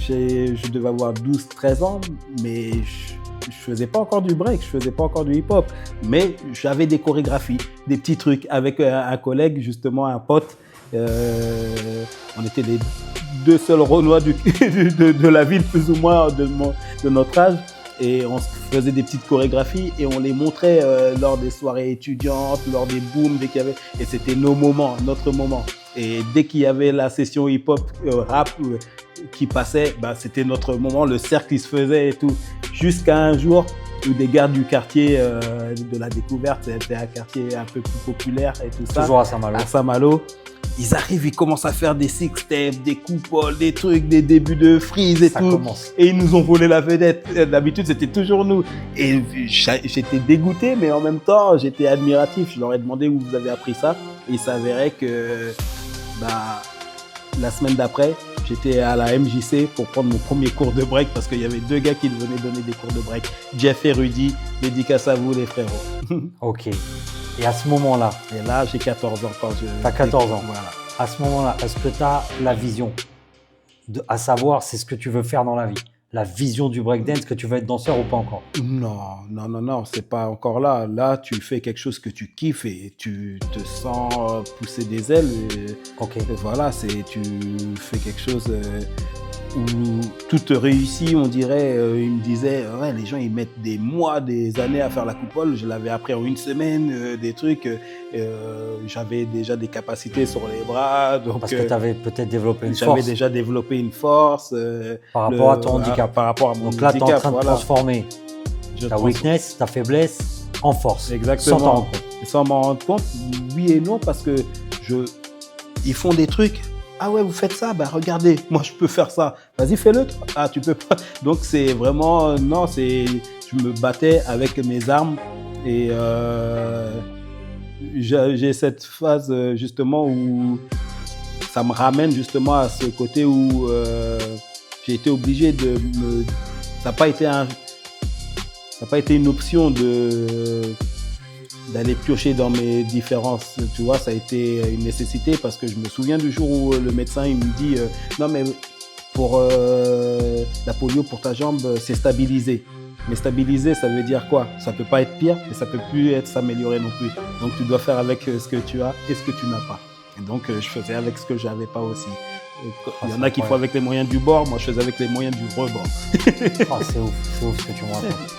je devais avoir 12-13 ans, mais je faisais pas encore du break, je faisais pas encore du hip-hop. Mais j'avais des chorégraphies, des petits trucs avec un collègue, justement, un pote. On était les deux seuls Renois de la ville, plus ou moins de notre âge. Et on faisait des petites chorégraphies et on les montrait lors des soirées étudiantes, lors des booms, dès qu'il y avait. Et c'était nos moments, notre moment. Et dès qu'il y avait la session hip-hop, rap qui passait, bah, c'était notre moment, le cercle il se faisait et tout. Jusqu'à un jour où des gars du quartier de la Découverte, c'était un quartier un peu plus populaire et tout ça. Toujours à Saint-Malo. À Saint-Malo. Ils arrivent, ils commencent à faire des six-steps, des coupoles, des trucs, des débuts de freeze et ça tout. Commence. Et ils nous ont volé la vedette. D'habitude, c'était toujours nous. Et j'étais dégoûté, mais en même temps, j'étais admiratif. Je leur ai demandé où vous avez appris ça. Et il s'avérait que la semaine d'après, j'étais à la MJC pour prendre mon premier cours de break parce qu'il y avait deux gars qui venaient donner des cours de break. Jeff et Rudy, dédicace à vous les frérots. Ok. Et à ce moment-là, et là, j'ai 14 ans quand je... T'as 14 ans. Voilà. À ce moment-là, est-ce que tu as la vision à savoir c'est ce que tu veux faire dans la vie? La vision du breakdance, que tu veux être danseur ou pas encore? Non, c'est pas encore là. Là, tu fais quelque chose que tu kiffes et tu te sens pousser des ailes. Et voilà, tu fais quelque chose où tout te réussit, on dirait. Il me disait, ouais, les gens, ils mettent des mois, des années à faire la coupole. Je l'avais appris en une semaine, des trucs. J'avais déjà des capacités sur les bras. Donc, parce que tu avais peut-être développé une force. J'avais déjà développé une force. Par rapport à ton handicap. Par rapport à mon donc là, tu es en train de transformer ta weakness, ta faiblesse en force. Exactement. Sans t'en rendre compte. Sans m'en rendre compte, oui et non, parce que ils font des trucs. Ah ouais, vous faites ça, bah regardez, moi je peux faire ça. Vas-y, fais-le. Ah, tu peux pas. Donc c'est vraiment, je me battais avec mes armes et j'ai cette phase justement où ça me ramène justement à ce côté où j'ai été obligé ça n'a pas été une option d'aller piocher dans mes différences, tu vois, ça a été une nécessité parce que je me souviens du jour où le médecin il me dit non mais pour la polio pour ta jambe c'est stabilisé. Mais stabilisé ça veut dire quoi? Ça peut pas être pire mais ça peut plus s'améliorer non plus. Donc tu dois faire avec ce que tu as et ce que tu n'as pas. Et donc je faisais avec ce que j'avais pas aussi. Il y en a qui font avec les moyens du bord, moi je faisais avec les moyens du rebord. C'est ouf ce que tu me racontes.